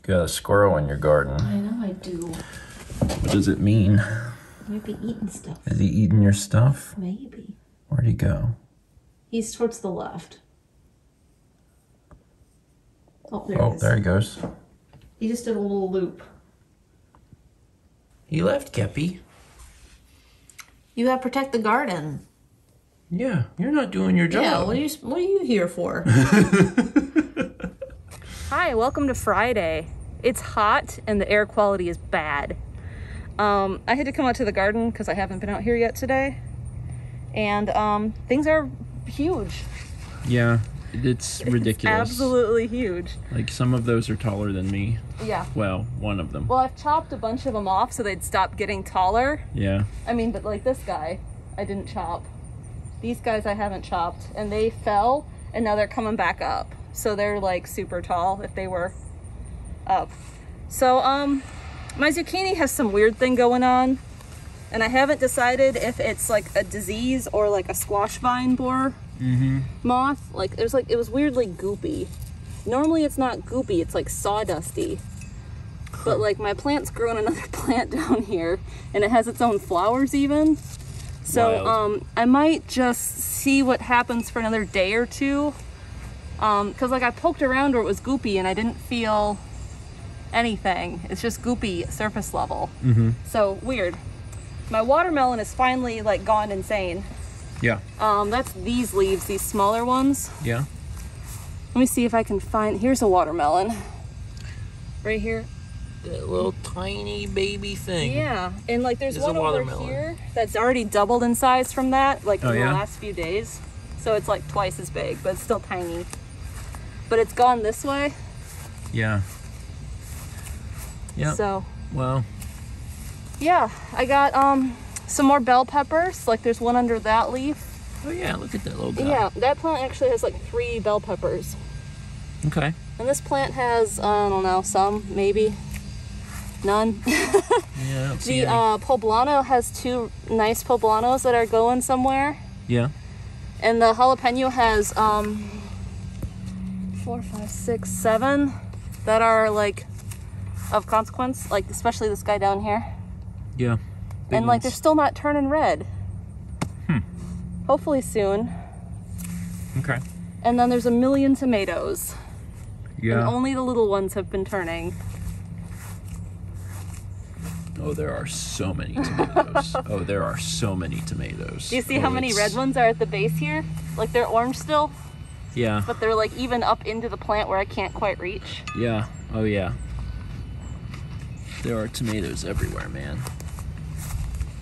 You got a squirrel in your garden. I know I do. What does it mean? Might be eating stuff. Is he eating your stuff? Maybe. Where'd he go? He's towards the left. Oh, there he is. There he goes. He just did a little loop. He left, Kepi. You gotta protect the garden. Yeah, you're not doing your job. Yeah, what are you here for? Hi, welcome to Friday. It's hot and the air quality is bad. I had to come out to the garden because I haven't been out here yet today. And things are huge. Yeah, it's ridiculous. It's absolutely huge. Like, some of those are taller than me. Yeah. Well, one of them. Well, I've chopped a bunch of them off so they'd stop getting taller. Yeah. I mean, but like this guy, I didn't chop. These guys I haven't chopped, and they fell, and now they're coming back up. So they're like super tall if they were up. So, my zucchini has some weird thing going on, and I haven't decided if it's like a disease or like a squash vine borer moth. Like, it was weirdly goopy. Normally it's not goopy, it's like sawdusty. But like my plant's growing another plant down here, and it has its own flowers even. So Wild. I might just see what happens for another day or two. Cause like I poked around where it was goopy and I didn't feel anything. It's just goopy surface level. So weird. My watermelon is finally like gone insane. Yeah. That's these leaves, these smaller ones. Yeah. Let me see if I can find, here's a watermelon. Right here. That little tiny baby thing. Yeah, and like there's It's one a over watermelon. here that's already doubled in size from that, like in the yeah? last few days. So it's like twice as big, but it's still tiny. But it's gone this way. Yeah. Yeah. So Well. yeah, I got some more bell peppers. Like there's one under that leaf. Oh yeah, look at that little guy. Yeah, that plant actually has like 3 bell peppers. Okay. And this plant has, I don't know, some, maybe. None. Yeah, I don't see The any. poblano has 2 nice poblanos that are going somewhere. Yeah. And the jalapeno has 4, 5, 6, 7 that are like of consequence, like especially this guy down here. Yeah. Big And like ones. they're still not turning red. Hopefully soon. Okay. And then there's a million tomatoes. Yeah. And only the little ones have been turning. Oh, there are so many tomatoes. Oh, there are so many tomatoes. Do you see how many red ones are at the base here? Like they're orange still, Yeah. but they're like even up into the plant where I can't quite reach. Yeah. Oh, yeah. There are tomatoes everywhere, man.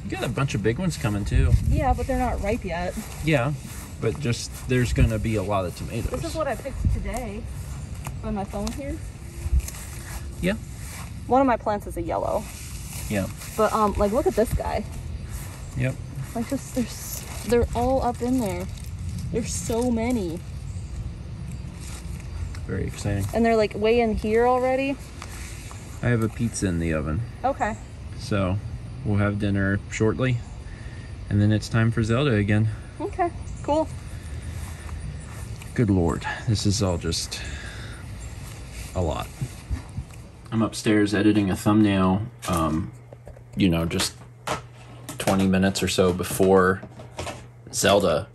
You got a bunch of big ones coming, too. Yeah, but they're not ripe yet. Yeah. But just, there's going to be a lot of tomatoes. This is what I picked today on my phone here. Yeah. One of my plants is a yellow. Yeah. But like look at this guy. Yep. Like they're all up in there. There's so many. Very exciting. And they're like way in here already. I have a pizza in the oven. Okay. So, we'll have dinner shortly. And then it's time for Zelda again. Okay. Cool. Good Lord. This is all just a lot. I'm upstairs editing a thumbnail, just 20 minutes or so before Zelda.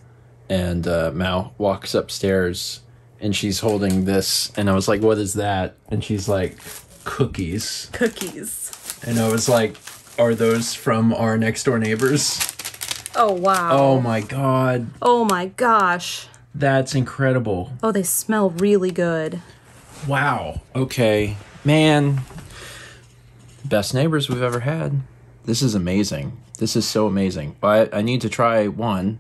And Mao walks upstairs and she's holding this. And I was like, what is that? And she's like, cookies. Cookies. And I was like, are those from our next door neighbors? Oh wow. Oh my God. Oh my gosh. That's incredible. Oh, they smell really good. Wow. Okay. Man. Best neighbors we've ever had. This is amazing. This is so amazing. But I need to try one,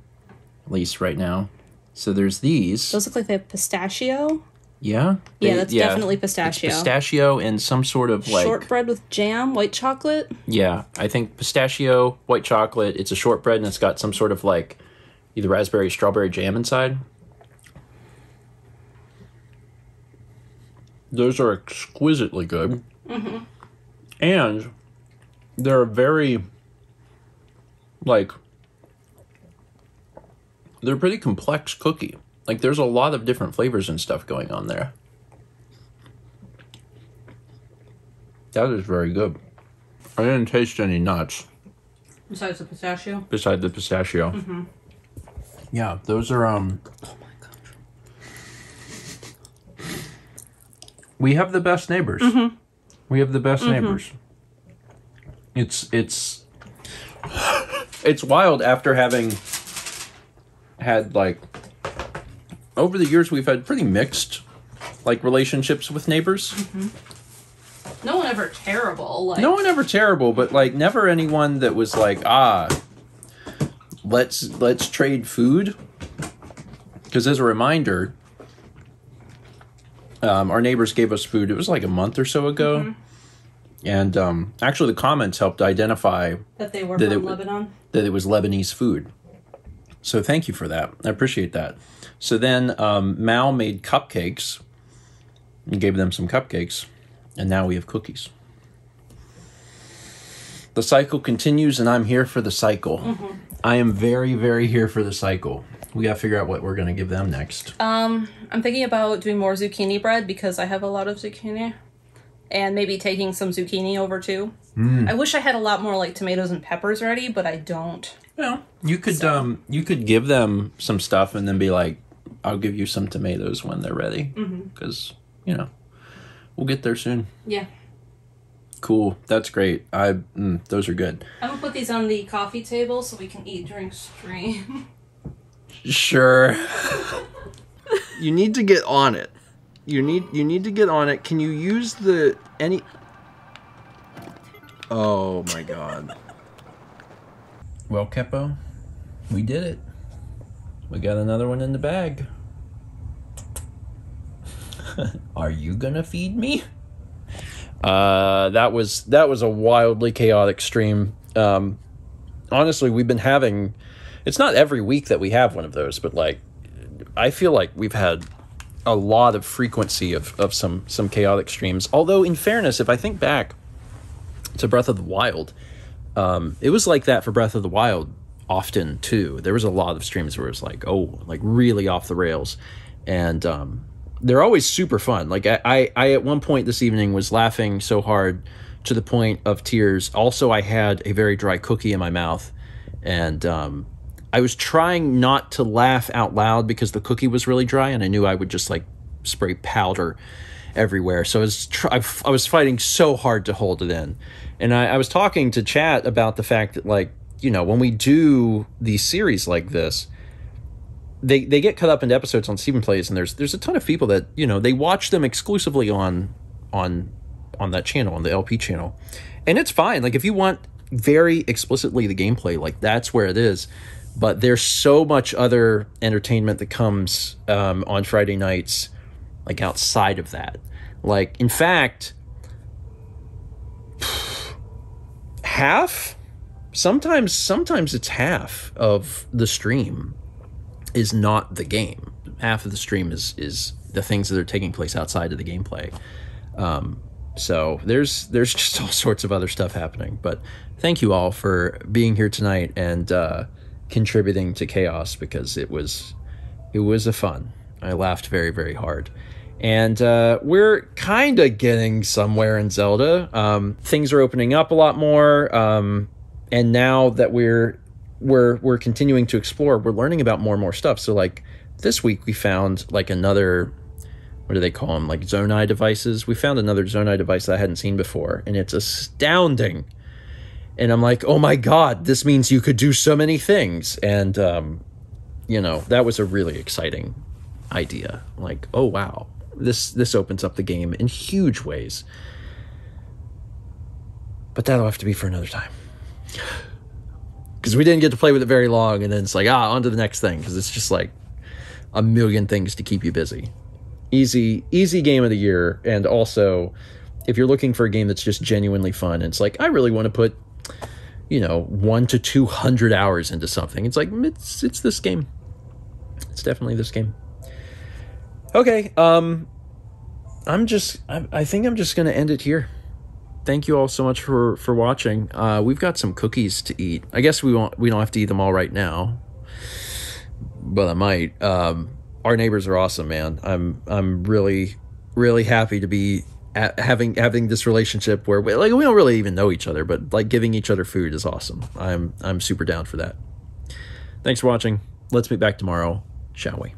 at least right now. So there's these. Those look like they have pistachio. Yeah? Yeah, that's definitely pistachio. It's pistachio and some sort of like... Shortbread with jam, white chocolate. Yeah, I think pistachio, white chocolate. It's a shortbread and it's got some sort of like either raspberry, strawberry jam inside. Those are exquisitely good. And they're very, like, they're a pretty complex cookie. Like, there's a lot of different flavors and stuff going on there. That is very good. I didn't taste any nuts Besides the pistachio? besides the pistachio. Mm-hmm. Yeah, those are Oh my gosh. We have the best neighbors. Mm-hmm. We have the best neighbors. It's wild after having had like over the years we've had pretty mixed like relationships with neighbors. No one ever terrible. Like, No one ever terrible, but like never anyone that was like, let's trade food. Because as a reminder, our neighbors gave us food. It was like a month or so ago, and actually the comments helped identify that they were that from Lebanon. that it was Lebanese food. So thank you for that. I appreciate that. So then Mal made cupcakes and gave them some cupcakes, and now we have cookies. The cycle continues, and I'm here for the cycle. I am very, very here for the cycle. We gotta figure out what we're gonna give them next. I'm thinking about doing more zucchini bread because I have a lot of zucchini. And maybe taking some zucchini over too. I wish I had a lot more like tomatoes and peppers ready, but I don't. Well, you could give them some stuff and then be like, I'll give you some tomatoes when they're ready. Because, we'll get there soon. Yeah. Cool. That's great. Those are good. I'm gonna put these on the coffee table so we can eat during stream. Sure. You need to get on it. You need to get on it. Can you use any... Oh my god. Well, Keppo, we did it. We got another one in the bag. Are you gonna feed me? That was a wildly chaotic stream. Honestly, we've been having... It's not every week that we have one of those, but like, I feel like we've had a lot of frequency of some chaotic streams. Although, in fairness, if I think back to Breath of the Wild, it was like that for Breath of the Wild often too. There was a lot of streams where it was like, really off the rails, and they're always super fun. Like I at one point this evening was laughing so hard to the point of tears. Also, I had a very dry cookie in my mouth, and I was trying not to laugh out loud because the cookie was really dry, and I knew I would just like spray powder everywhere. So I was fighting so hard to hold it in. And I was talking to chat about the fact that, like, when we do these series like this, they get cut up into episodes on Steven Plays, and there's a ton of people that, they watch them exclusively on that channel, on the LP channel. And it's fine. Like, if you want very explicitly the gameplay, like, that's where it is. But there's so much other entertainment that comes on Friday nights, like, outside of that. Like, in fact, sometimes it's half of the stream is not the game. Half of the stream is the things that are taking place outside of the gameplay. So there's just all sorts of other stuff happening. But thank you all for being here tonight and contributing to chaos, because it was a fun. I laughed very, very hard. And we're kind of getting somewhere in Zelda. Things are opening up a lot more. And now that we're continuing to explore, we're learning about more and more stuff. So like this week we found like another, what do they call them? Like Zonai devices. We found another Zonai device that I hadn't seen before, and it's astounding. And I'm like, oh my God, this means you could do so many things. And, that was a really exciting idea. Like, oh wow, this opens up the game in huge ways. But that'll have to be for another time. Because we didn't get to play with it very long, and then it's like, on to the next thing, because it's just like a million things to keep you busy. Easy game of the year. And also, if you're looking for a game that's just genuinely fun, it's like, I really want to put 100 to 200 hours into something. It's like, it's this game. It's definitely this game. Okay, I think I'm just going to end it here. Thank you all so much for watching. We've got some cookies to eat. I guess we don't have to eat them all right now, but I might. Our neighbors are awesome, man. I'm really, really happy to be having this relationship where we don't really even know each other, but like giving each other food is awesome. I'm super down for that. Thanks for watching. Let's meet back tomorrow, shall we?